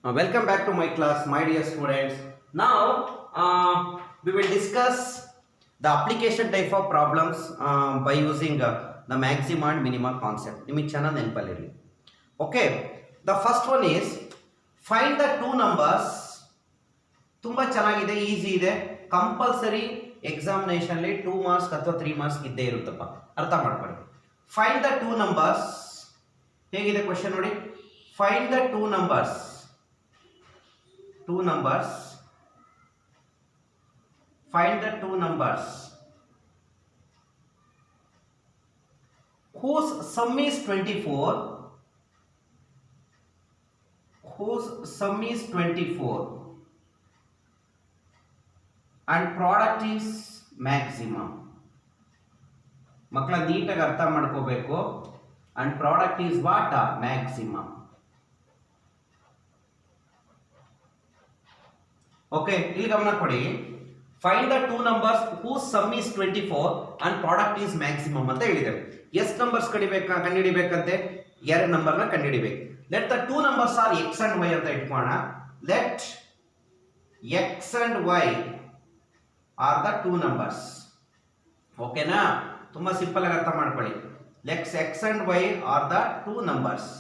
Welcome back to my class, my dear students. Now, we will discuss the application type of problems by using the maxima and minima concept. ನಿಮಗೆ ಚೆನ್ನಾಗಿ ನೆನಪಲ್ಲಿರಲಿ. Okay, the first one is find the two numbers. ತುಂಬ ಚೆನ್ನಾಗಿದೆ, easy ಇದೆ. Compulsory examination 2 marks ಅಥವಾ 3 marks ಇದ್ದೇ ಇರುತ್ತಪ್ಪ, ಅರ್ಥ ಮಾಡ್ಕೊಳ್ಳಿ. Find the two numbers. ಹೇಗಿದೆ ಕ್ವೆಶ್ಚನ್ ನೋಡಿ. Find the two numbers find the two numbers whose sum is 24 and product is maximum. ಮಕ್ಕಳ ನೀಟಾಗಿ ಅರ್ಥ ಮಾಡ್ಕೋಬೇಕು. and product is what? maximum. Okay, ಇಲ್ಲಿ ಗಮನ ಕೊಡಿ. Find the two numbers whose sum is 24 and product is maximum ಅಂತ ಹೇಳಿದ್ದೇವೆ. ಎಷ್ಟು ನಂಬರ್ಸ್ ಕಂಡುಹಿಡಿಬೇಕಂತೆ? ಎರಡು ನಂಬರ್ನ ಕಂಡುಹಿಡಿಬೇಕು. Let the two numbers are X and Y ಅಂತ ಇಟ್ಕೋಣ. Let X and Y are the two numbers. ಓಕೆನಾ? ತುಂಬಾ ಸಿಂಪಲ್ ಆಗಿ ಅರ್ಥ ಮಾಡ್ಕೊಳ್ಳಿ. Let's X and Y are the two numbers.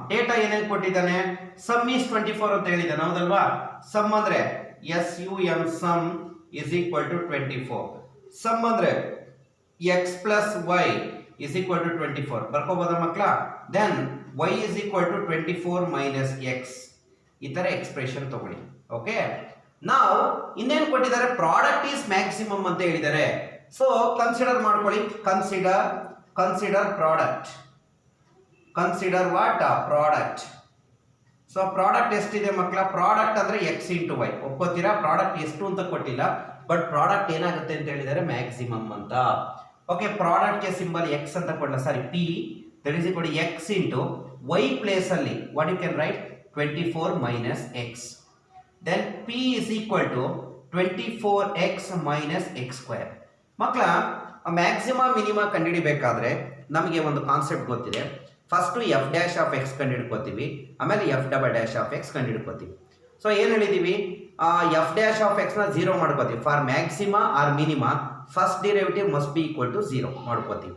Data ಏನೇನು ಕೊಟ್ಟಿದ್ದಾನೆ? ಸಮ್ ಈಸ್ 24 ಅಂತ ಹೇಳಿದ್ದಾನೆ, ಹೌದಲ್ವಾ? ಸಮ್ ಅಂದ್ರೆ SUM sum is equal to 24. Sum ಅಂದ್ರೆ x plus Y is equal to 24. ಬರ್ಕೋಬೋದ ಮಕ್ಕಳ? Then y is equal to 24 minus X. ಈ ತರ ಎಕ್ಸ್ಪ್ರೆಷನ್ ತಗೊಳ್ಳಿ. ಓಕೆ, ನಾವು ಇನ್ನೇನು ಕೊಟ್ಟಿದ್ದಾರೆ? ಪ್ರಾಡಕ್ಟ್ ಈಸ್ ಮ್ಯಾಕ್ಸಿಮಮ್ ಅಂತ ಹೇಳಿದ್ದಾರೆ. ಸೊ ಕನ್ಸಿಡರ್ ಮಾಡ್ಕೊಳ್ಳಿ. Consider product. Consider what? Product. So product ಎಷ್ಟಿದೆ ಮಕ್ಕಳ? ಪ್ರಾಡಕ್ಟ್ ಅಂದ್ರೆ x ಇಂಟು ವೈ. ಒಪ್ಕೋತೀರಾ? ಪ್ರಾಡಕ್ಟ್ ಎಷ್ಟು ಅಂತ ಕೊಟ್ಟಿಲ್ಲ, ಬಟ್ ಪ್ರಾಡಕ್ಟ್ ಏನಾಗುತ್ತೆ ಅಂತ ಹೇಳಿದರೆ ಮ್ಯಾಕ್ಸಿಮಮ್ ಅಂತ. ಓಕೆ, ಪ್ರಾಡಕ್ಟ್ ಗೆ ಸಿಂಬಲ್ x ಅಂತ ಕೊಡಲ್ಲ, sorry p. That is equal to x into y place ಅಲ್ಲಿ what you can write? 24 minus x. Then p is equal to 24x minus x square. ಮಕ್ಕಳ, maxima minima ಕಂಡುಹಿಡಿಬೇಕಾದ್ರೆ ನಮಗೆ ಒಂದು concept ಗೊತ್ತಿದೆ. First F dash of X ಕಂಡುಹಿಡ್ಕೋತೀವಿ, ಆಮೇಲೆ F double dash of X ಕಂಡುಹಿಡ್ಕೋತೀವಿ. So ಏನು ಹೇಳಿದೀವಿ? ಎಫ್ ಡ್ಯಾಶ್ ಆಫ್ ಎಕ್ಸ್ ನ 0 ಮಾಡ್ಕೋತೀವಿ. For maxima or minima first derivative must be equal to 0 ಮಾಡ್ಕೋತೀವಿ.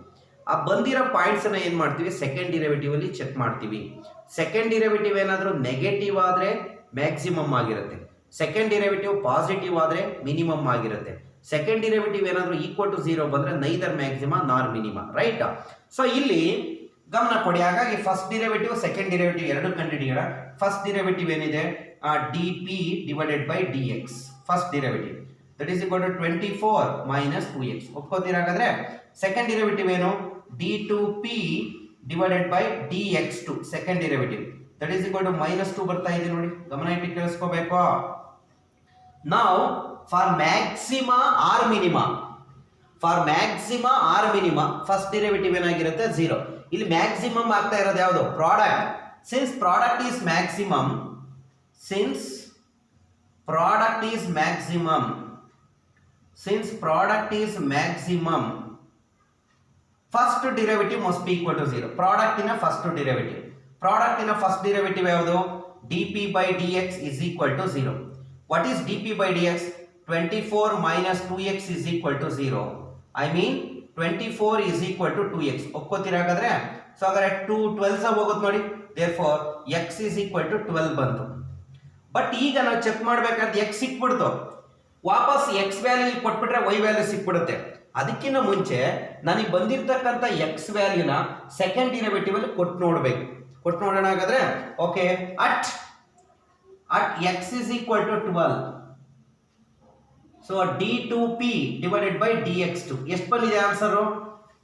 ಆ ಬಂದಿರೋ ಪಾಯಿಂಟ್ಸ್ ಅನ್ನ ಏನ್ ಮಾಡ್ತೀವಿ? ಸೆಕೆಂಡ್ ಡಿರೈವೇಟಿವ್ ಅಲ್ಲಿ ಚೆಕ್ ಮಾಡ್ತೀವಿ. ಸೆಕೆಂಡ್ ಡಿರೈವೇಟಿವ್ ಏನಾದರೂ ನೆಗೆಟಿವ್ ಆದ್ರೆ ಮ್ಯಾಕ್ಸಿಮಮ್ ಆಗಿರುತ್ತೆ. ಸೆಕೆಂಡ್ ಡಿರೈವೇಟಿವ್ ಪಾಸಿಟಿವ್ ಆದ್ರೆ ಮಿನಿಮಮ್ ಆಗಿರುತ್ತೆ. ಸೆಕೆಂಡ್ ಡಿರೈವೇಟಿವ್ ಏನಾದರೂ ಈಕ್ವಲ್ ಟು 0 ಬಂದ್ರೆ neither maxima nor minima, right? So ಇಲ್ಲಿ ಗಮನ ಕೊಡಿ. ಹಾಗಾಗಿ ಫಸ್ಟ್ ಡಿರೈವೇಟಿವ್ ಸೆಕೆಂಡ್ ಡಿರೈವೇಟಿವ್ ಎರಡು ಕಂಡುಹಿಡಿಯೋಣ. ಫಸ್ಟ್ ಡಿರೈವೇಟಿವ್ ಏನಿದೆ? dp divided by dx. First derivative that is equal to 24 minus 2x. ಒಪ್ಕೋತೀರಾ? ಹಾಗಾದ್ರೆ ಸೆಕೆಂಡ್ ಡಿರೈವೇಟಿವ್ ಏನು? d2p divided by dx2. Second derivative that is equal to minus 2 ಬರ್ತಾ ಇದೆ ನೋಡಿ. ಗಮನ ಇಟ್ಟು ಕೇಳಿಸ್ಕೋಬೇಕು. ನಾವು for maxima or minima, first derivative ಏನಾಗಿರುತ್ತೆ? 0. ಇಲ್ಲಿ ಮ್ಯಾಕ್ಸಿಮಮ್ ಆಗ್ತಾ ಇರೋದು ಯಾವುದು? Product. Since product is maximum, first derivative must be equal to 0. Product ಇನ ಫಸ್ಟ್ ಡಿರೈವೇಟಿವ್ ಯಾವುದು? dp by dx is equal to 0. What is dp by dx? 24 minus 2x is equal to 0. I mean 24 is equal to 2x. ಒಪ್ಕೋತೀರಾ? ಹಾಗಾದ್ರೆ so ಹಾಗಾದ್ರೆ 2 12 ಹೋಗುತ್ತೆ ನೋಡಿ. therefore x is equal to 12 ಬಂತು. But ಈಗ ನಾವು check ಮಾಡಬೇಕಾದ್ರೆ x ಸಿಕ್ಬಿಡ್ತು, ವಾಪಸ್ x ವ್ಯಾಲ್ಯೂ ಕೊಟ್ಬಿಟ್ರೆ y ವ್ಯಾಲ್ಯೂ ಸಿಕ್ಬಿಡುತ್ತೆ. ಅದಕ್ಕಿಂತ ಮುಂಚೆ ನನಗೆ ಬಂದಿರತಕ್ಕಂಥ x ವ್ಯಾಲ್ಯೂನ ಸೆಕೆಂಡ್ ಡಿರೈವೇಟಿವ್ ಅಲ್ಲಿ ಕೊಟ್ಟು ನೋಡೋಣ. ಹಾಗಾದ್ರೆ okay, at x is equal to 12. So d2p divided by dx2 ಎಷ್ಟು ಬಂದಿದೆ ಆನ್ಸರ್?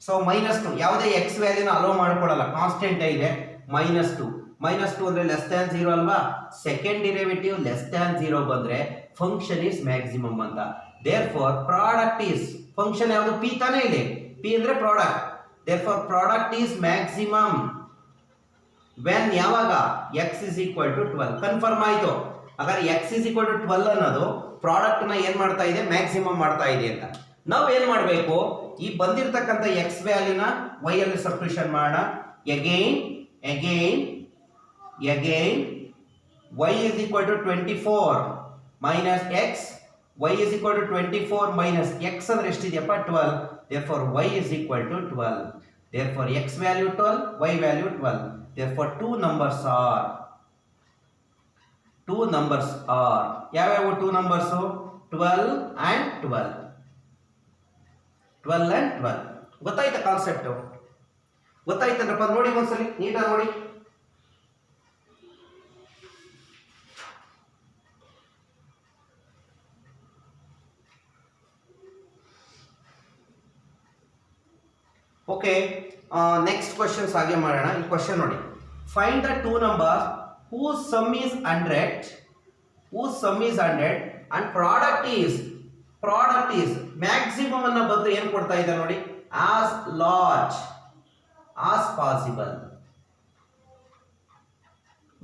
ಸೊ -2. ಯಾವುದೇ x ವ್ಯಾಲ್ಯೂನ ಅಲೋ ಮಾಡ್ಕೊಳ್ಳಲ್ಲ, ಕಾನ್ಸ್ಟೆಂಟ್ ಇದೆ. -2 ಅಂದ್ರೆ ಲೆಸ್ ದ್ಯಾನ್ 0 ಅಲ್ವಾ? ಸೆಕೆಂಡ್ ಡಿರೈವೇಟಿವ್ ಲೆಸ್ ದ್ಯಾನ್ 0 ಬಂದ್ರೆ ಫಂಕ್ಷನ್ ಇಸ್ ಮ್ಯಾಕ್ಸಿಮಮ್ ಅಂತ. therefore ಪ್ರಾಡಕ್ಟ್ ಈಸ್, ಫಂಕ್ಷನ್ ಯಾವುದು? p ತಾನೇ ಇದೆ. p ಅಂದ್ರೆ product. therefore product is maximum when ಯಾವಾಗ? x is equal to 12. Confirm ಆಯ್ತು. ಹಾಗಾದ್ರೆ x is equal to 12 ಅನ್ನೋದು ಪ್ರಾಡಕ್ಟ್ ನ ಏನ್ ಮಾಡ್ತಾ ಇದೆ? ಮ್ಯಾಕ್ಸಿಮಮ್ ಮಾಡ್ತಾ ಇದೆ ಅಂತ. ನಾವು ಏನ್ ಮಾಡಬೇಕು? ಈ ಬಂದಿರತಕ್ಕಂಥ x ವ್ಯಾಲ್ಯೂನ y ಅಲ್ಲಿ ಸಬ್ಸ್ಟಿಟ್ಯೂಷನ್ ಮಾಡೋಣ. again again y is equal to 24 minus x, y is equal to 24 minus x ಅಂದ್ರೆ ಎಷ್ಟಿದೆಯಪ್ಪ 12, therefore y is equal to 12, therefore x value 12, y value 12, therefore two numbers are ಯಾವ್ಯಾವ two numbers 12 and 12, 12 and 12. ಗೊತ್ತಾಯ್ತಾ concept? ಗೊತ್ತಾಯ್ತಂದ್ರಪ್ಪ? ನೋಡಿ ಒಂದ್ಸಲಿ ನೀಟಾಗಿ ನೋಡಿ. Okay, next questions ಹಾಗೆ ಮಾಡೋಣ. ಈ ಕ್ವಶನ್ ನೋಡಿ, find the two numbers whose sum is 100 and product is maximum ಅನ್ನ ಬದಲು ಏನು ಕೊಡ್ತಾ ಇದೆ ನೋಡಿ, as large as possible.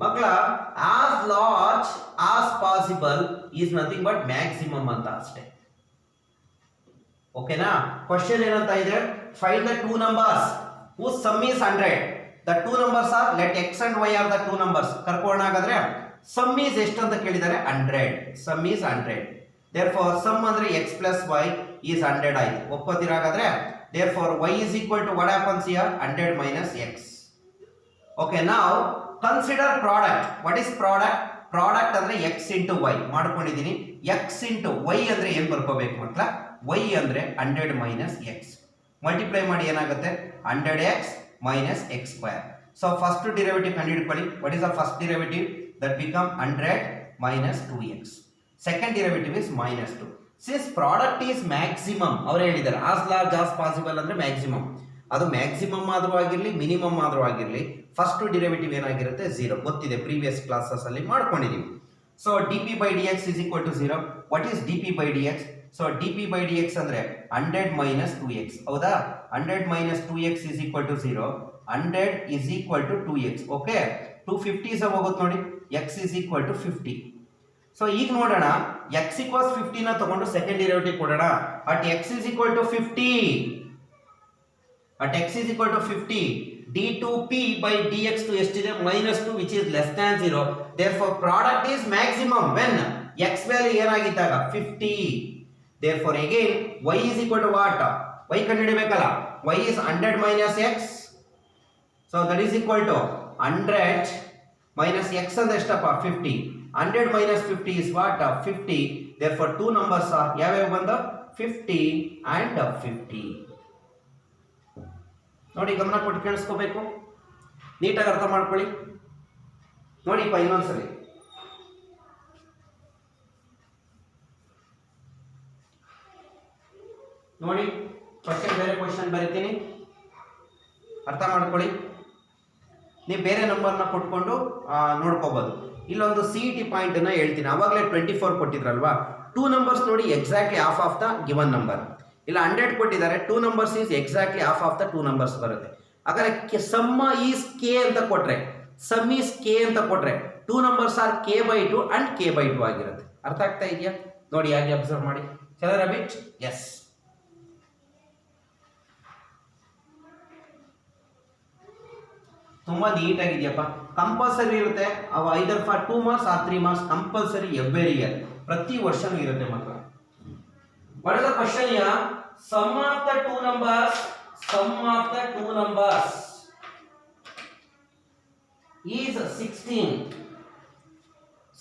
ಮಕ್ಕಳ, as large as possible is nothing but maximum ಅಂತ ಅಷ್ಟೇ. ಓಕೆನಾ? ಕ್ವಶನ್ ಏನಂತ ಇದೆ, find the two numbers whose sum is 100. The two numbers are, let x and y are the two numbers. ಕರ್ಕೋಣ ಹಾಗಾದ್ರೆ sum is ಎಷ್ಟು ಅಂತ ಕೇಳಿದ್ದಾರೆ, 100. sum is 100. therefore sum ಅಂದ್ರೆ x plus y is 100 ಆಯ್ತು. ಒಪ್ಕೋತೀರಾ ಹಾಗಾದ್ರೆ? therefore y is equal to what happens here, 100 minus x. okay, now consider product. what is product? product ಅಂದ್ರೆ x into y ಮಾಡ್ಕೊಂಡಿದ್ದೀನಿ. x into y ಅಂದ್ರೆ ಏನು ಬರ್ಕೋಬೇಕು ಮಕ್ಕಳ? y ಅಂದ್ರೆ 100 minus x. Multiply ಮಾಡಿ ಏನಾಗುತ್ತೆ, 100x minus x square. so first derivative ಕಂಡುಹಿಡ್ಕೊಳ್ಳಿ. what is the first derivative? that become 100 minus 2x. second derivative is minus 2. since product is maximum, ಅವರು ಹೇಳಿದ್ದಾರೆ as large as possible ಅಂದ್ರೆ maximum. ಅದು maximum ಆದರೂ ಆಗಿರಲಿ, minimum ಆದರೂ ಆಗಿರಲಿ, first derivative ಏನಾಗಿರುತ್ತೆ, 0. ಗೊತ್ತಿದೆ, ಪ್ರೀವಿಯಸ್ ಕ್ಲಾಸಸ್ ಅಲ್ಲಿ ಮಾಡ್ಕೊಂಡಿದ್ದೀವಿ. So dp by dx is equal to 0. what is dp by dx? So dp by dx ಅಂದ್ರೆ 100 minus 2x. ಹೌದಾ? 100 minus 2x is equal to 0. 100 is equal to 2x. Okay, 250 ಸಹ ಹೋಗುತ್ತೆ ನೋಡಿ. x is equal to 50. So ಈಗ ನೋಡೋಣ, x equals 50 ನ ತಗೊಂಡು second derivative ಕೊಡೋಣ. at x is equal to 50, at x is equal to 50, d2p by dx to ಎಷ್ಟಿದೆ, -2, which is less than 0. therefore product is maximum when x value ಏನಾಗಿದ್ದಾಗ 50. therefore again y is equal to what? y ಕಂಡುಹಿಡಿಯಬೇಕಲ್ಲ. y is 100 minus x, so that is equal to 100 minus x ಅಂದ್ರೆ ಎಷ್ಟಪ್ಪ, 50. 100 minus 50 is what? 50. therefore two numbers are ಯಾವ್ಯಾವ ಬಂದು, 50 and 50. ನೋಡಿ, ಗಮನ ಕೊಟ್ಟು ಕೇಳಿಸ್ಕೋಬೇಕು, ನೀಟಾಗಿ ಅರ್ಥ ಮಾಡ್ಕೊಳ್ಳಿ. ನೋಡಿಪ್ಪ ಇನ್ನೊಂದ್ಸಲಿ, ನೋಡಿ ಕ್ವಶನ್, ಬೇರೆ ಕ್ವಶನ್ ಬರೀತೀನಿ, ಅರ್ಥ ಮಾಡ್ಕೊಳ್ಳಿ. ನೀವು ಬೇರೆ ನಂಬರ್ನ ಕೊಟ್ಕೊಂಡು ನೋಡ್ಕೋಬಹುದು. ಇಲ್ಲೊಂದು CET ಪಾಯಿಂಟ್ ಅನ್ನ ಹೇಳ್ತೀನಿ. ಅವಾಗಲೇ 24 ಕೊಟ್ಟಿದ್ರಲ್ವಾ, 2 ನಂಬರ್ಸ್ ನೋಡಿ exactly half of the given number. ಇಲ್ಲ 100 ಕೊಟ್ಟಿದ್ದಾರೆ, 2 numbers is exactly half of the 2 numbers ಬರುತ್ತೆ. ಹಾಗಾದ್ರೆ ಸಮ್ ಈಸ್ ಕೆ ಅಂತ ಕೊಟ್ರೆ, ಸಮ್ ಈಸ್ ಕೆ ಅಂತ ಕೊಟ್ರೆ 2 numbers are k/2 and k/2 ಆಗಿರುತ್ತೆ. ಅರ್ಥ ಆಗ್ತಾ ಇದೆಯಾ? ನೋಡಿ, ಹಾಗೆ ಅಬ್ಸರ್ವ್ ಮಾಡಿ. ಚಲೋ ರಬಿಟ್? ಎಸ್. ತುಂಬಾ ನೀಟಾಗಿದೆಯಪ್ಪ. ಕಂಪಲ್ಸರಿ ಇರುತ್ತೆ ಅವು, either for 2 marks or 3 marks compulsory every year, ಪ್ರತಿ ವರ್ಷನೂ ಇರುತ್ತೆ ಮಕ್ಕಳ. what is the question here? sum of the two numbers is 16.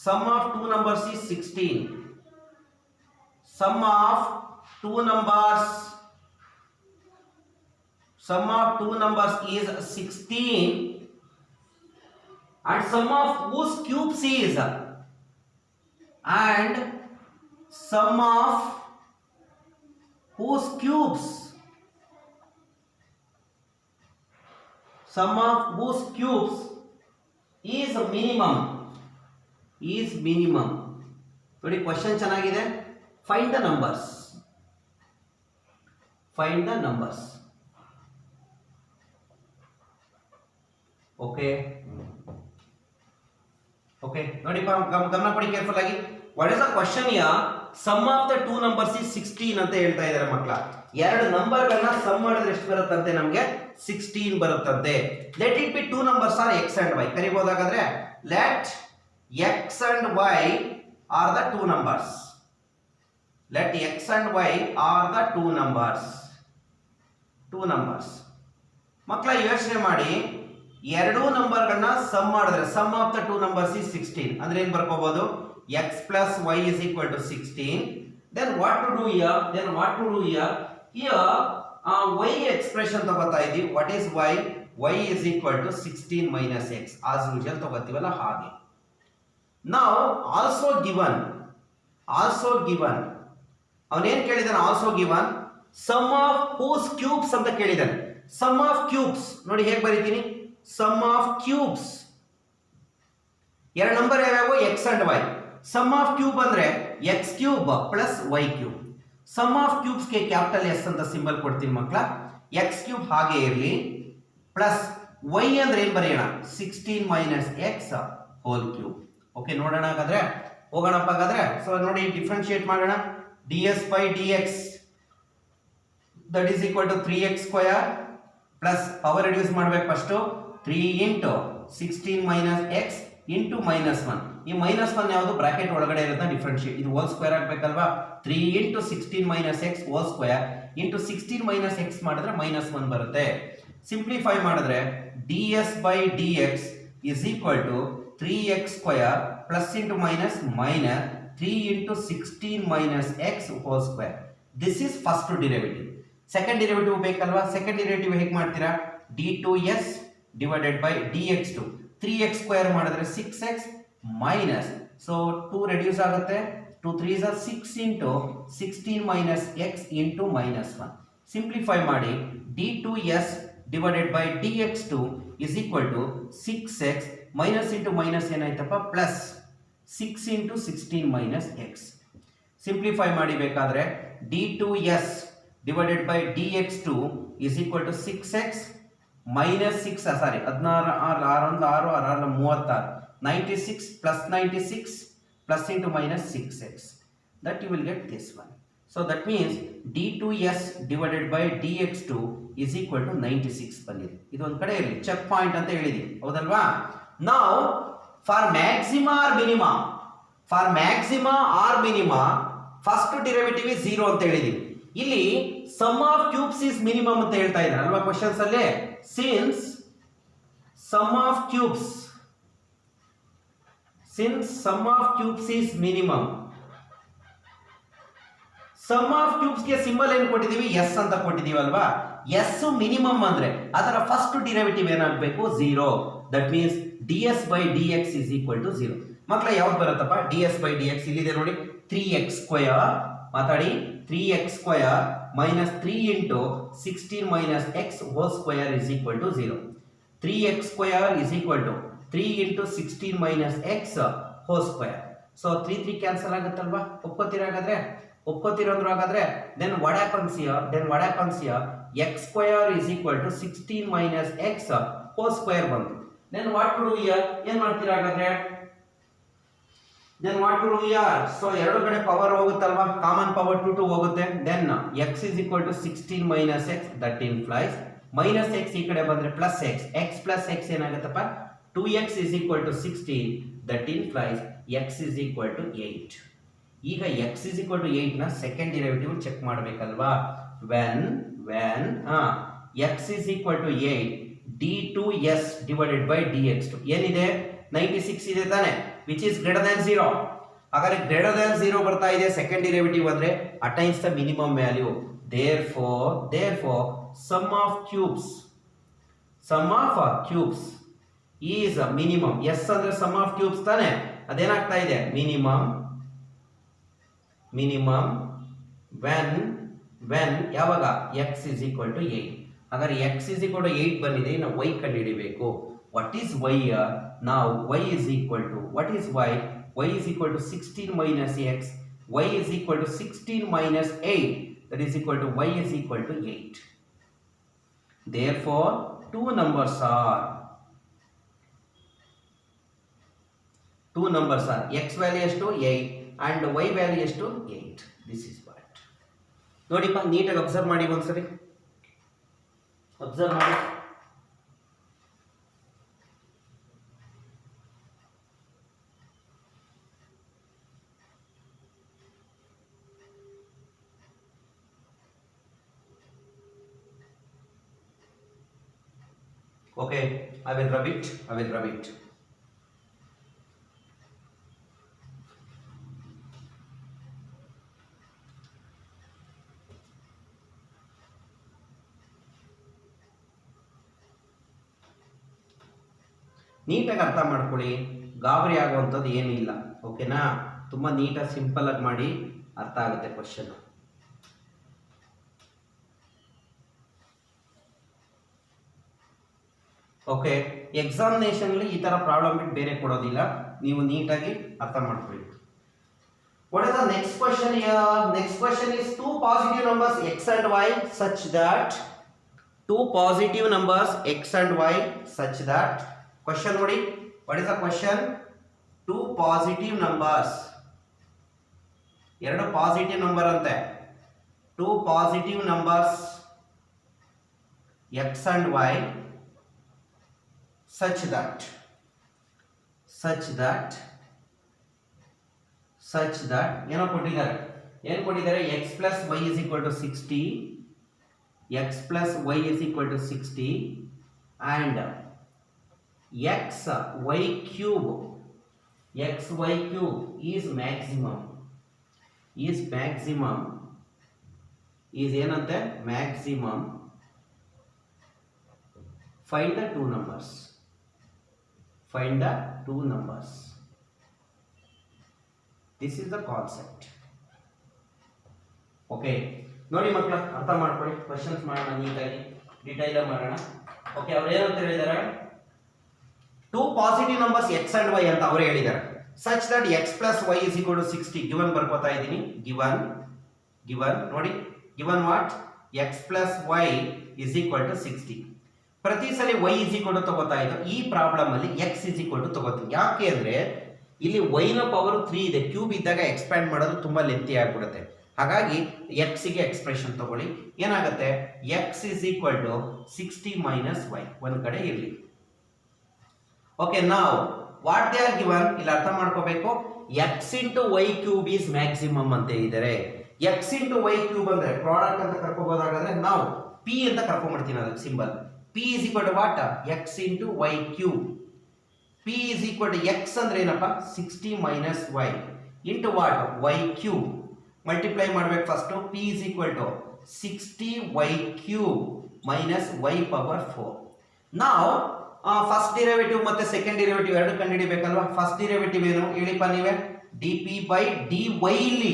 sum of two numbers is 16. sum of two numbers is 16 and sum of whose cubes is, and sum of whose cubes is minimum. ನೋಡಿ, question ಚೆನ್ನಾಗಿದೆ. Find the numbers. Okay, ನೋಡಿ ಗಮನ ಕೊಡಿ careful ಆಗಿ. What is the question here? Sum of the two numbers is 16 ಅಂತ ಹೇಳ್ತಾ ಇದ್ದಾರೆ ಮಕ್ಕಳ. ಎರಡು ನಂಬರ್ಗಳನ್ನ ಸಮ್ ಮಾಡಿದ್ರೆ ಎಷ್ಟು ಬರುತ್ತಂತೆ ನಮಗೆ? 16 ಬರುತ್ತದೆ. Let it be two numbers are X and Y. ಕರಿಬಹುದಾಗಾದ್ರೆ let X and Y are the two numbers. Let X and Y are the two numbers. ಮಕ್ಕಳ ಯೋಚನೆ ಮಾಡಿ, ಎರಡೂ ನಂಬರ್ಗಳನ್ನ ಸಮ್ ಮಾಡಿದ್ರೆ sum of the two numbers is 16. ಅಂದ್ರೆ ಏನ್ ಬರ್ಕೋಬಹುದು, x plus y is equal to 16. Then what to do here? Here y expression ತಗೋತಾ ಇದೀವಿ. What is y? Y is equal to 16 minus x. As usual ತಗೋತೀವಲ್ಲ ಹಾಗೆ. Now also given ಅವನೇನ್ ಕೇಳಿದಾನೆ, also given sum of whose cubes ಅಂತ ಕೇಳಿದಾನೆ. sum of cubes ನೋಡಿ ಹೇಗೆ ಬರೀತೀನಿ, sum of cubes. ಎರಡು number ಯಾವ್ಯಾವು, x and y. sum of cube ಅಂದ್ರೆ x cube plus y cube. sum of cubes ಗೆ ಕ್ಯಾಪಿಟಲ್ S ಅಂತ ಸಿಂಬಲ್ ಕೊಡ್ತೀನಿ ಮಕ್ಕಳ. x cube ಹಾಗೆ ಇರಲಿ, ಪ್ಲಸ್ y ಅಂದ್ರೆ ಏನ್ ಬರೆಯೋಣ, 16 minus x whole cube. Okay, ನೋಡೋಣ ಹಾಗಾದ್ರೆ, ಹೋಗೋಣಪ್ಪ ಹಾಗಾದ್ರೆ. ಸೊ ನೋಡಿ ಡಿಫರೆನ್ಶಿಯೇಟ್ ಮಾಡೋಣ. ds by dx that is equal to 3x square plus power reduce ಮಾಡ್ಬೇಕು first, 3 into 16 minus x into -1. ಈ -1 ಯಾವುದು ಬ್ರಾಕೆಟ್ ಒಳಗಡೆ ಇರೋದನ್ನ ಡಿಫರೆನ್ಶಿಯೇಟ್, ಇದು ಹೋಲ್ ಸ್ಕ್ವೇರ್ ಆಗಬೇಕಲ್ವಾ. 3 into 16 minus x whole square into 16 minus x ಮಾಡಿದ್ರೆ -1 ಬರುತ್ತೆ. ಸಿಂಪ್ಲಿಫೈ ಮಾಡಿದ್ರೆ ds by dx is equal to 3x square plus into minus 3 into 16 minus x whole square. This is first derivative. Second derivative ಬೇಕಲ್ವಾ. Second derivative ಹೇಗೆ ಮಾಡ್ತೀರಾ, d2s divided by dx2. 3x square ಮಾಡಿದ್ರೆ 6x minus, so 2 reduce ಆಗುತ್ತೆ, 2 3s are 6 into 16 minus x into -1. Simplify ಮಾಡಿ d2s divided by dx2 is equal to 6x minus into minus ಏನಾಯ್ತಪ್ಪ plus 6 into 16 minus x. Simplify ಮಾಡಿ ಬೇಕಾದ್ರೆ d2s divided by dx2 is equal to 6x minus 6 sorry 16 96 plus 96 plus into minus 6x, that you will get this one. So that means d2s divided by dx2 is equal to 96 ಬಂದಿದೆ. ಇದು ಒಂದು ಕಡೆ ಇರಲಿ, check point ಅಂತ ಹೇಳಿದೀವಿ, ಹೌದಲ್ವಾ. Now for maxima or minima first derivative is 0 ಅಂತ ಹೇಳಿದೀವಿ. ಇಲ್ಲಿ sum of cubes is minimum ಅಂತ ಹೇಳ್ತಾ ಇದ್ದಾರೆ ಅಲ್ವಾ ಕ್ವೆಶ್ಚನ್ಸ್ ಅಲ್ಲಿ. since sum of cubes is minimum, sum of cubes ಗೆ ಸಿಂಬಲ್ ಏನು ಕೊಟ್ಟಿದೀವಿ, s ಅಂತ ಕೊಟ್ಟಿದೀವಿ ಅಲ್ವಾ. s ಮಿನಿಮಮ್ ಅಂದ್ರೆ ಅದರ ಫಸ್ಟ್ ಡಿರೈವೇಟಿವ್ ಏನಾಗಬೇಕು, 0. That means ds by dx is equal to 0. ಮಕ್ಕಳ ಯಾವ್ದು ಬರುತ್ತಪ್ಪ, ds by dx ಇಲ್ಲಿದೆ ನೋಡಿ, 3x square ಮಾತಾಡಿ, 3x square minus 3 into 16 minus x whole square is equal to 0. 3x square is equal to 3 into 16 minus x whole square. So 3 cancel ಆಗುತ್ತಲ್ವಾ, ಒಪ್ಕೋತಿರೋಂದ್ರು ಹಾಗಾದ್ರೆ then what happens here, x square is equal to 16 minus x whole square ಬಂತು. then what to do here, ಏನು ಮಾಡ್ತೀರಾ ಹಾಗಾದ್ರೆ, then what to do here, so ಎರಡು ಕಡೆ power ಹೋಗುತ್ತಲ್ವಾ, common power 2 ಹೋಗುತ್ತೆ. then x is equal to 16 minus x, that implies minus x ಈ ಕಡೆ ಬಂದ್ರೆ plus x plus x ಏನಾಗುತ್ತಪ್ಪ, 2x is equal to 16, that implies x is equal to 8. ಈಗ x is equal to 8 ನ second derivative check ಮಾಡಬೇಕಲ್ವಾ. when x is equal to 8, d2s divided by dx2 ಏನಿದೆ, 96 ಇದೆ ತಾನೆ, which is greater than 0. ಹಾಗಾದ್ರೆ greater than 0 ಬರ್ತಾ ಇದೆ second derivative ಅಂದ್ರೆ attains the minimum value. therefore sum of cubes is a minimum. s ಅಂದ್ರೆ sum of cubes ತಾನೆ, ಅದೇನಾಗ್ತಾ ಇದೆ minimum when ಯಾವಾಗ x is equal to 8. ಹಾಗಾದ್ರೆ x is equal to 8 ಬಂದಿದೆ, ಇನ್ನು y ಕಂಡುಹಿಡಿಬೇಕು. what is y here? now y is equal to, what is y? y is equal to 16 minus x, y is equal to 16 minus 8, that is equal to y is equal to 8. therefore two numbers are x value ಎಷ್ಟು 8 and y value ಎಷ್ಟು 8. this is what ನೋಡಿಪ್ಪ, ನೀಟಾಗಿ observe ಮಾಡಿ ಒಂದ್ಸರಿ, observe ಮಾಡಿ. Okay, I will rub it. ನೀಟಾಗಿ ಅರ್ಥ ಮಾಡ್ಕೊಳ್ಳಿ, ಗಾಬರಿ ಆಗುವಂಥದ್ದು ಏನಿಲ್ಲ. ಓಕೆನಾ? ತುಂಬ ನೀಟಾಗಿ ಸಿಂಪಲ್ ಆಗಿ ಮಾಡಿ, ಅರ್ಥ ಆಗುತ್ತೆ ಕ್ವಶನ್. ಓಕೆ, ಎಕ್ಸಾಮಿನೇಷನ್ಲಿ ಈ ಥರ ಪ್ರಾಬ್ಲಮ್ ಬಿಟ್ಟು ಬೇರೆ ಕೊಡೋದಿಲ್ಲ, ನೀವು ನೀಟಾಗಿ ಅರ್ಥ ಮಾಡ್ಕೊಳ್ಳಿ. What is the next question here? Next question is two positive numbers x and y such that question ನೋಡಿ. What is the question? Two positive numbers, ಎರಡು ಪಾಸಿಟಿವ್ ನಂಬರ್ ಅಂತೆ. Two positive numbers x and y such that ಏನೋ ಕೊಟ್ಟಿದ್ದಾರೆ. ಏನು ಕೊಟ್ಟಿದ್ದಾರೆ? x plus y is equal to 60, and xy cube is maximum ಏನಂತೆ? maximum. Find the two numbers. This is the concept. Okay, ನೋಡಿ ಮಕ್ಕಳ, ಅರ್ಥ ಮಾಡ್ಕೊಳ್ಳಿ. ಕ್ವಶನ್ಸ್ ಮಾಡೋಣ ನೀಟಾಗಿ, ಡೀಟೈಲ್ ಮಾಡೋಣ. ಓಕೆ, ಅವ್ರು ಏನಂತ ಹೇಳಿದ್ದಾರೆ? Two positive numbers X and Y ಅಂತ ಅವರು ಹೇಳಿದ್ದಾರೆ. Such that X plus Y is equal to 60. Given ಬರ್ಕೋತಾ ಇದ್ದೀನಿ. ಗಿವನ್ ನೋಡಿ, given what? X plus Y is equal to 60. ಪ್ರತಿ ಸಲ y ಇಸ್ ಈಕ್ವಲ್ ಟು ತಗೋತಾ ಇದ್ದು, ಈ ಪ್ರಾಬ್ಲಮ್ ಅಲ್ಲಿ x ಇಸ್ ಈಕ್ವಲ್ ಟು ತಗೋತೀವಿ. ಯಾಕೆ ಅಂದ್ರೆ ಇಲ್ಲಿ y ನ ಪವರ್ 3 ಇದೆ, ಕ್ಯೂಬ್ ಇದ್ದಾಗ ಎಕ್ಸ್ಪ್ಯಾಂಡ್ ಮಾಡೋದು ತುಂಬಾ ಲೆಂತಿ ಆಗ್ಬಿಡುತ್ತೆ. ಹಾಗಾಗಿ x ಗೆ ಎಕ್ಸ್ಪ್ರೆಷನ್ ತಗೊಳ್ಳಿ. ಏನಾಗುತ್ತೆ? x is equal to 60 minus y ಒಂದ್ ಕಡೆ ಇರಲಿ. ಓಕೆ, ನಾವು ವಾಟ್ ದೇ ಆರ್ ಗಿವನ್ ಇಲ್ಲಿ ಅರ್ಥ ಮಾಡ್ಕೋಬೇಕು. x into y cube is maximum ಅಂತ ಹೇಳಿದ್ದಾರೆ. x ಇಂಟು y ಕ್ಯೂಬ್ ಅಂದ್ರೆ ಪ್ರಾಡಕ್ಟ್ ಅಂತ ಕರ್ಕೋಬಹುದಾದ್ರೆ ನಾವು p ಅಂತ ಕರ್ಕೊಂಡ್ಬಿಡ್ತೀನಿ. ಅದಕ್ಕೆ symbol p is equal to what? x into y cube. p is equal to x ಅಂದ್ರೆ ಏನಪ್ಪ? 60 minus y into what? y cube. Multiply ಮಾಡ್ಬೇಕು first. p is equal to 60 y cube minus y power 4. ನಾವು first derivative ಮತ್ತೆ second derivative ಎರಡು ಕಂಡುಹಿಡಿಬೇಕಲ್ವಾ? First derivative ಏನು ಹೇಳಿಪ್ಪ ನೀವೇ? dp by dy ಇಲ್ಲಿ.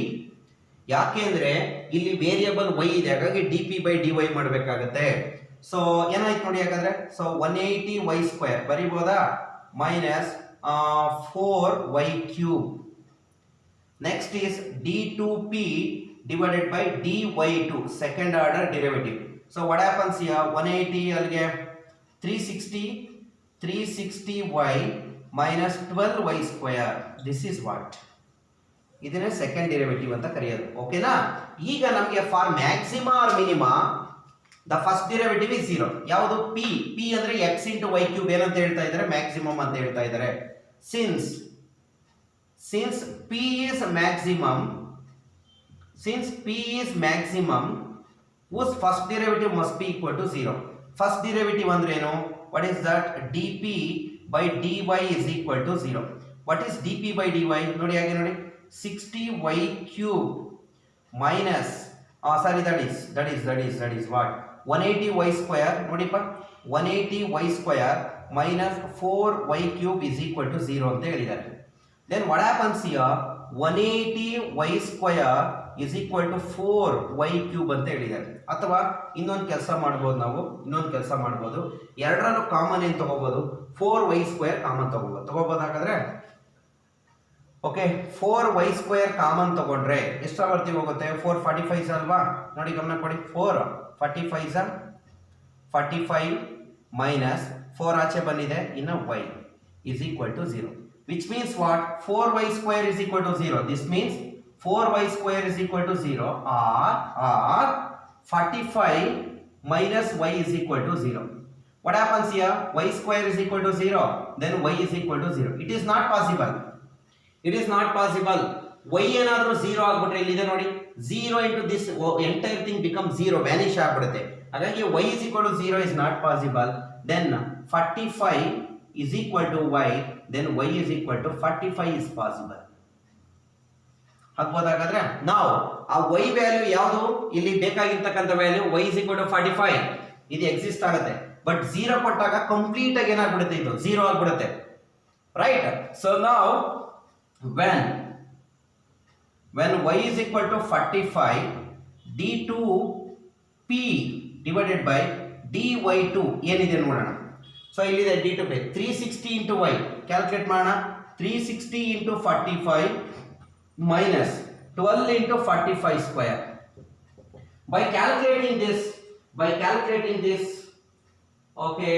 ಯಾಕೆ ಅಂದ್ರೆ ಇಲ್ಲಿ ವೇರಿಯಬಲ್ y ಇದೆ, ಹಾಗಾಗಿ dp by dy ಮಾಡಬೇಕಾಗುತ್ತೆ. ಸೊ ಏನಾಯ್ತು ನೋಡಿ ಹಾಗಾದ್ರೆ? ಸೊ 180 y ಸ್ಕ್ವೇರ್ ಬರೀಬೋದಾ? Minus 4y cube. Next is d2p divided by dy2 second order derivative. So what happens here? 180 ಅಲ್ಲಿಗೆ 360y minus 12y square. This is what? ಇದನ್ನೇ second derivative ಅಂತ ಕರೆಯೋದು. ಓಕೆನಾ? ಈಗ ನಮಗೆ for maxima or minima the first derivative is 0. ಯಾವುದು? p ಅಂದ್ರೆ x into y cube ಏನಂತ ಹೇಳ್ತಾ ಇದ್ದಾರೆ? ಮ್ಯಾಕ್ಸಿಮಮ್ ಅಂತ ಹೇಳ್ತಾ ಇದ್ದಾರೆ. Since p is maximum whose first derivative must be equal to 0. First derivative ಅಂದ್ರೆ ಏನು? what is that? dp by dy is equal to 0. what is dp by dy? ನೋಡಿ ಹಾಗೆ ನೋಡಿ, 60y cube minus that is what? 180y square. ನೋಡಿಪ್ಪ, 180y square minus 4y cube is equal to 0 ಅಂತ ಹೇಳಿದ್ದಾರೆ. then what happens here? 180y square is equal to 4y cube ಅಂತ ಹೇಳಿದ್ದಾರೆ. ಅಥವಾ ಇನ್ನೊಂದು ಕೆಲಸ ಮಾಡ್ಬೋದು, ಎರಡರಲ್ಲೂ ಕಾಮನ್ ಏನು ತಗೋಬಹುದು? 4y square ಕಾಮನ್ ತಗೋಬಹುದು. ಹಾಗಾದ್ರೆ ಓಕೆ, 4y ಸ್ಕ್ವೇರ್ ಕಾಮನ್ ತಗೊಂಡ್ರೆ ಎಷ್ಟು ಬರ್ತೀವಿ ಹೋಗುತ್ತೆ? 445 ಅಲ್ವಾ? ನೋಡಿ ಗಮನ ಕೊಡಿ. 445 ಮೈನಸ್ 4 ಆಚೆ ಬಂದಿದೆ, ಇನ್ನು y is equal to 0. which means what? 4y square is equal to 0. this means 4y square is equal to 0 or 45 minus y is equal to 0. What happens here? Y square is equal to 0, then y is equal to 0. It is not possible. It is not possible. Y ಏನಾದರೂ 0 ಆಗ್ಬಿಟ್ರೆ ಇಲ್ಲಿದೆ ನೋಡಿ, 0 into this entire thing becomes 0, vanish ಆಗ್ಬಿಡುತ್ತೆ. ಹಾಗಾಗಿ y is equal to 0 is not possible. Then 45 is equal to y, then y is equal to 45 is possible. ಹಾಕ್ಬೋದಾಗಾದ್ರೆ ನಾವು ಆ y value ಯಾವುದು ಇಲ್ಲಿ ಬೇಕಾಗಿರ್ತಕ್ಕಂಥ value y is equal to 45 ಇದು exist ಆಗುತ್ತೆ. But 0 ಕೊಟ್ಟಾಗ ಕಂಪ್ಲೀಟ್ ಆಗಿ ಏನಾಗ್ಬಿಡುತ್ತೆ, ಇದು 0 ಆಗ್ಬಿಡುತ್ತೆ, ರೈಟ್? ಸೊ ನಾವು when y is equal to 45, d2p divided by dy2 ಏನಿದೆ ನೋಡೋಣ. ಸೊ ಇಲ್ಲಿದೆ d2p 360 into y ಕ್ಯಾಲ್ಕುಲೇಟ್ ಮಾಡೋಣ. 360 into 45 minus 12 into 45 square. By calculating this, okay,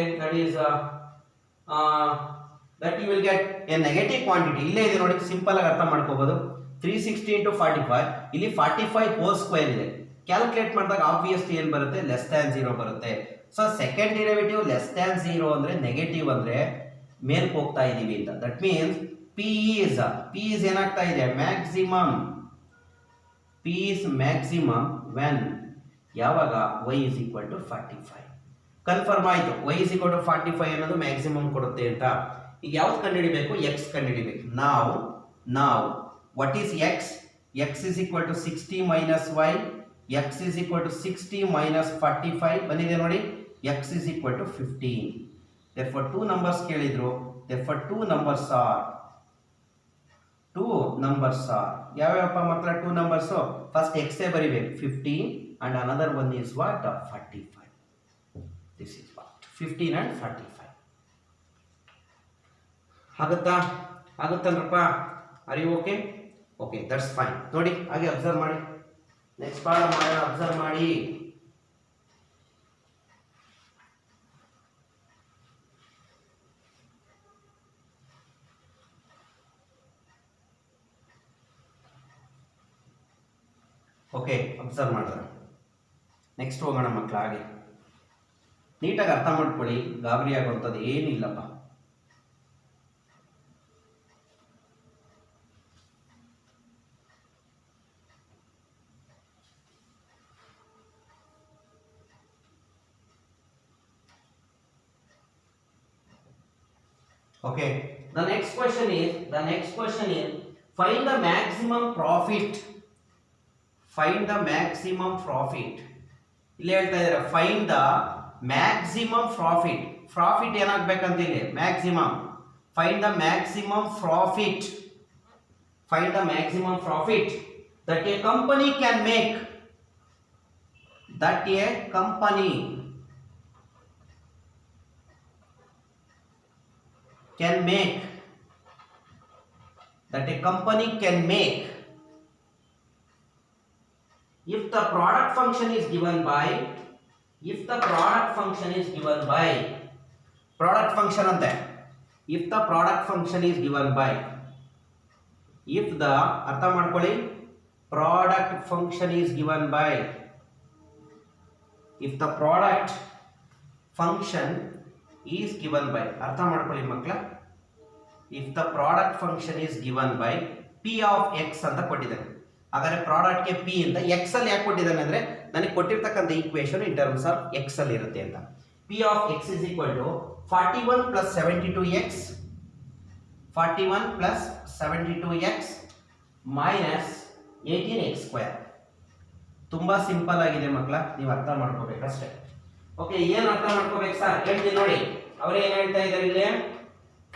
that you will get a negative quantity. ಇಲ್ಲೇ ಇದೆ ನೋಡಿ, simple ಆಗಿ ಅರ್ಥ ಮಾಡ್ಕೋಬಹುದು. 360 into 45, ಇಲ್ಲಿ 45 ಹೋಲ್ ಸ್ಕ್ವೇರ್ ಇದೆ. ಕ್ಯಾಲ್ಕುಲೇಟ್ ಮಾಡಿದಾಗ ಆಬ್ವಿಯಸ್ಲಿ ಏನು ಬರುತ್ತೆ, ಲೆಸ್ ದ್ಯಾನ್ 0 ಬರುತ್ತೆ. So second derivative less than 0 ಅಂದ್ರೆ ನೆಗೆಟಿವ್ ಅಂದ್ರೆ ಮೇಲ್ಕ್ ಹೋಗ್ತಾ ಇದೀವಿ ಅಂತ. ದಟ್ ಮೀನ್ಸ್ P is ಏನಾಗ್ತಾ ಇದೆ, maximum. P is maximum when ಯಾವಾಗ y is equal to 45. Confirm ಆಯ್ತು, y is equal to 45 ಅನ್ನೋದು ಮ್ಯಾಕ್ಸಿಮಮ್ ಕೊಡುತ್ತೆ ಅಂತ. ಈಗ ಯಾವ್ದು ಕಂಡುಹಿಡಿಬೇಕು, x ಕಂಡುಹಿಡಿಬೇಕು. ನಾವು what is x? X is equal to 60 minus y. X is equal to 60 minus 45 ಬಂದಿದೆ ನೋಡಿ. X is equal to 15. Therefore two numbers ಕೇಳಿದ್ರು. Therefore two numbers are ಯಾವ್ಯಾವಪ್ಪ ಮಾತ್ರ two numbers? ಫಸ್ಟ್ x ಬರಿಬೇಕು 15 and another one is what, 45. This is what 15 and 45 ಆಗುತ್ತಲ್ರಪ್ಪ? Are you okay? Okay, that's fine. ನೋಡಿ ಹಾಗೆ observe ಮಾಡಿ, next problem ಮಾಡೋಣ. Observe ಮಾಡಿ. Okay, observe ಮಾಡಿದ್ರೆ ನೆಕ್ಸ್ಟ್ ಹೋಗೋಣ ಮಕ್ಕಳ. ಹಾಗೆ ನೀಟಾಗಿ ಅರ್ಥ ಮಾಡ್ಕೊಳ್ಳಿ, ಗಾಬರಿ ಆಗುವಂಥದ್ದು ಏನಿಲ್ಲಪ್ಪ. Okay, the next question is find the maximum profit. ಇಲ್ಲಿ ಹೇಳ್ತಾ ಇದ್ದಾರೆ find the maximum profit. Profit ಏನಾಗಬೇಕಂತ ಇಲ್ಲಿ maximum. find the maximum profit that a company can make. That a company can make if the product function is given by product function ante. if the product function is given by if the ಅರ್ಥ ಮಾಡ್ಕೊಳ್ಳಿ, product function is given by if the product function is given by ಅರ್ಥ ಮಾಡ್ಕೊಳ್ಳಿ ಮಕ್ಕಳ. if the product function is given by p of x ಅಂತ ಕೊಟ್ಟಿದ್ದಾನೆ. ಹಾಗಾದ್ರೆ product ಗೆ p ಅಂತ x ಅಲ್ಲಿ ಯಾಕೆ ಕೊಟ್ಟಿದ್ದಾನೆ ಅಂದ್ರೆ ನನಗೆ ಕೊಟ್ಟಿರ್ತಕ್ಕಂಥ equation in terms of x ಅಲ್ಲಿ ಇರುತ್ತೆ ಅಂತ. p of x is equal to 41 plus 72x minus 18x square. ತುಂಬಾ ಸಿಂಪಲ್ ಆಗಿದೆ ಮಕ್ಕಳ, ನೀವು ಅರ್ಥ ಮಾಡ್ಕೋಬೇಕಷ್ಟೇ. ಓಕೆ, ಏನು ಅರ್ಥ ಮಾಡ್ಕೋಬೇಕು ಸರ್ ಹೇಳ್ತೀನಿ ನೋಡಿ. ಅವರು ಏನು ಹೇಳ್ತಾ ಇದ್ದಾರೆ ಇಲ್ಲಿ,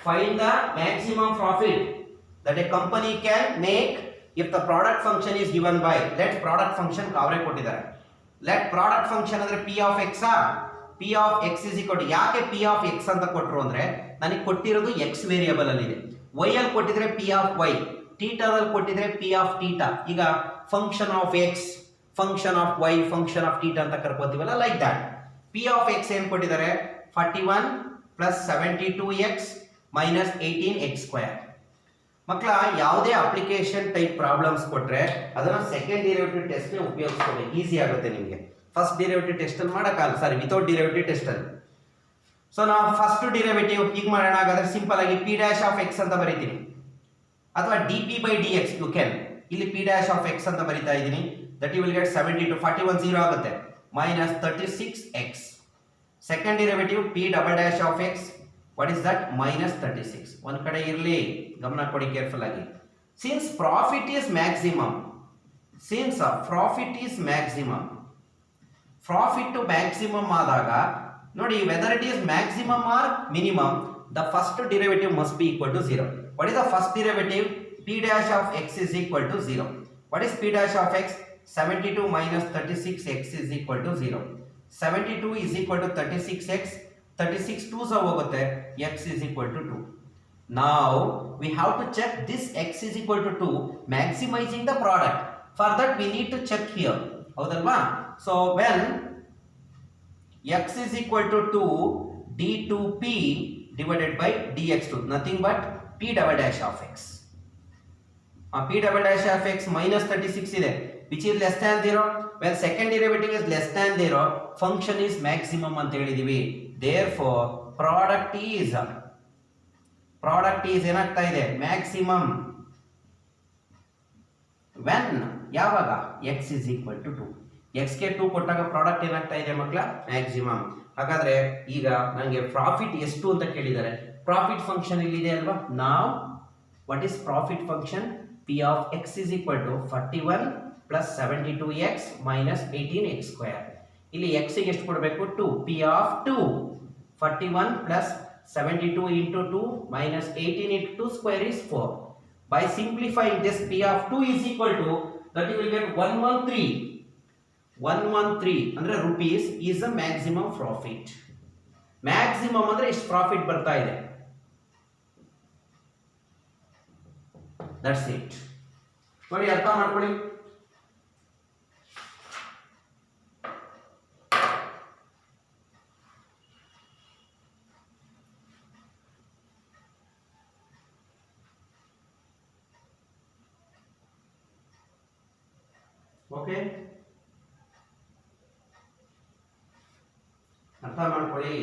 find the maximum profit that a company can make if the product function is given by. let product function ಅವರೇ ಕೊಟ್ಟಿದ್ದಾರೆ. let product function ಅಂದ್ರೆ p of x p of x is equal to, ಯಾಕೆ p of x ಅಂತ ಕೊಟ್ಟರು ಅಂದ್ರೆ ನನಗೆ ಕೊಟ್ಟಿರೋದು x variable ಅಲ್ಲಿ ಇದೆ. y ಅಲ್ಲಿ ಕೊಟ್ಟಿದ್ರೆ p of y, ಥೀಟಾ ಅಲ್ಲಿ ಕೊಟ್ಟಿದ್ರೆ p of ಥೀಟಾ. ಈಗ function of x, function of y, function of theta ಅಂತ ಕರ್ಕೋತೀವಲ್ಲ, like that. p of x ಏನು ಕೊಟ್ಟಿದ್ದಾರೆ, 41 plus 72x minus 18x square. ಮಕ್ಕಳ ಯಾವುದೇ ಅಪ್ಲಿಕೇಶನ್ ಟೈಪ್ ಪ್ರಾಬ್ಲಮ್ಸ್ ಕೊಟ್ರೆ ಅದನ್ನ ಸೆಕೆಂಡ್ ಡಿರೈವೇಟಿವ್ ಟೆಸ್ಟ್ ಗೆ ಉಪಯೋಗಿಸ್ಕೋಬೇಕು, ಈಸಿ ಆಗುತ್ತೆ ನಿಮಗೆ. ಫಸ್ಟ್ ಡಿರೈವೇಟಿವ್ ಟೆಸ್ಟ್ ಅಲ್ಲಿ ಮಾಡೋಕ್ಕಾಗಲ್ಲ, ಸಾರಿ ವಿತೌಟ್ ಡಿರೈವೇಟಿವ್ ಟೆಸ್ಟ್ ಅಲ್ಲಿ. ಸೊ ನಾವು ಫಸ್ಟ್ ಡಿರೈವೇಟಿವ್ ಹೀಗೆ ಮಾಡೋಣ. ಹಾಗಾದ್ರೆ ಸಿಂಪಲ್ ಆಗಿ ಪಿ ಡ್ಯಾಶ್ ಆಫ್ ಎಕ್ಸ್ ಅಂತ ಬರೀತೀನಿ, ಅಥವಾ D P by D X U can. ಇಲ್ಲಿ ಪಿ ಡ್ಯಾಶ್ ಆಫ್ ಎಕ್ಸ್ ಅಂತ ಬರೀತಾ ಇದ್ದೀನಿ. ದಟ್ ಯು ವಿಲ್ ಗೆಟ್ 72 41 0 ಆಗುತ್ತೆ, minus 36x. Second derivative P double dash of X, what is that, minus 36. ಒಂದು ಕಡೆ ಇರಲಿ, ಗಮನ ಕೊಡಿ ಕೇರ್ಫುಲ್ ಆಗಿ. Since profit is maximum, since profit is maximum, profit to maximum ಆದಾಗ ನೋಡಿ, whether it is maximum or minimum, the first derivative must be equal to 0. What is the first derivative? p dash of x is equal to 0. What is p dash of x? 72 minus 36x is equal to 0. 72 is equal to 36x, 36 2s ಹೋಗುತ್ತೆ, x is equal to 2. Now we have to check this x is equal to 2, maximizing the product. For that we need to check here, ಹೌದಲ್ವಾ? So when x is equal to 2, d2p divided by dx2, nothing but p double dash of x. P double dash of x minus 36 ಇದೆ, which is less than 0. When second derivative is less than 0, function is maximum ಅಂತ ಹೇಳಿದೀವಿ. Therefore product is ಏನಾಗ್ತಾ ಇದೆ, maximum when ಯಾವಾಗ x is equal to 2. x ಗೆ 2 ಕೊಟ್ಟಾಗ product ಏನಾಗ್ತಾ ಇದೆ ಮಕ್ಕಳ, ಮ್ಯಾಕ್ಸಿಮಮ್. ಹಾಗಾದ್ರೆ ಈಗ ನನಗೆ ಪ್ರಾಫಿಟ್ ಎಷ್ಟು ಅಂತ ಕೇಳಿದ್ದಾರೆ. ಪ್ರಾಫಿಟ್ ಫಂಕ್ಷನ್ ಇಲ್ಲಿದೆ ಅಲ್ವಾ. ನಾವು what is profit function? P of x is equal to 41 plus 72x minus 18x square. ಇಲ್ಲಿ x ಗೆ ಎಷ್ಟು ಕೊಡಬೇಕು, 2. P of 2, 41 plus 72 into 2 minus 18 into 2 square is 4. By simplifying this, P of 2 is equal to, that you will get 113. 113 ಅಂದ್ರೆ rupees is the maximum profit. Maximum ಅಂದ್ರೆ ಎಷ್ಟು profit ಬರ್ತಾ ಇದೆ. That's it. ನೋಡಿ ಅರ್ಥ ಮಾಡ್ಕೊಳ್ಳಿ. ಓಕೆ, ಅರ್ಥ ಮಾಡ್ಕೊಳ್ಳಿ.